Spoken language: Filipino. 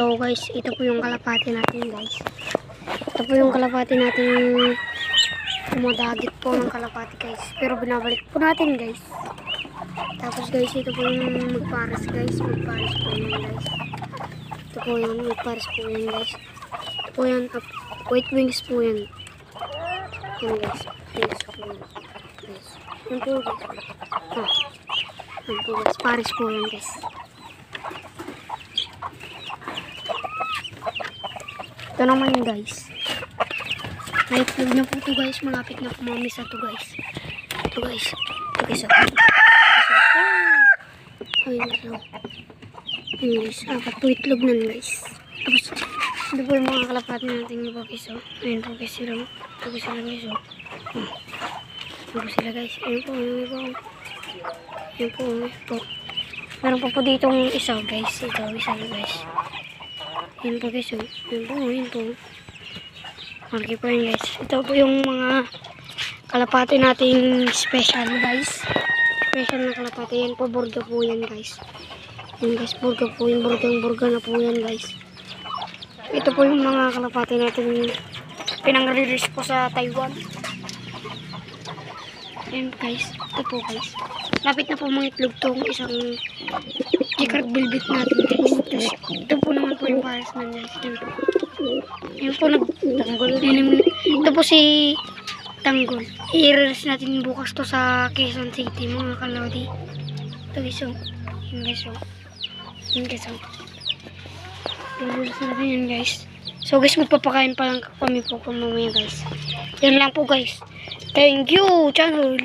So guys, ito po yung kalapati natin guys. Ito po yung kalapati natin, dumadagit po ng kalapati guys. Pero binabalik po natin guys. Tapos guys, ito po yung magpares guys. Magpares po yan guys. Ito po yung magpares po yan guys. Ito po yan, white wings po yan. Yan guys, wings po yan. Guys. Yan po guys. Yan po guys, pares po yan guys. Ito naman guys. May itlog na po ito guys. Malapit na pumamisa ito guys. Ito guys. Ito guys. Ayun guys. Apat po itlog nan guys. Tapos ito po yung mga kalapati natin yung papiso. Ayun po guys sila. Ito po sila guys. Ito po sila guys. Ayun po. Ayun po. Ayun po. Ayun po. Meron pa po ditong isa guys. Ito isa guys. Yan po guys, yun po. Okay po yun guys. Ito po yung mga kalapati nating special guys. Special na kalapati. Yan po, burga po yan guys. Yan guys, burga po yan. Burga na po yan guys. Ito po yung mga kalapati nating pinang-release po sa Taiwan. Yan guys. Ito po guys. Lapit na po mga itlog tong isang checkered velvet natin guys. Tapos, ito po naman po yung pares na guys. Yan po nagtanggol. Ito po si Tanggol. I-release natin bukas to sa Quezon City mga kalawdi. Ito guys o. Yan guys o. Yan guys o. I-release natin yan guys. So guys, magpapakain pa lang kami po kung mamaya guys. Yan lang po guys. Thank you channel.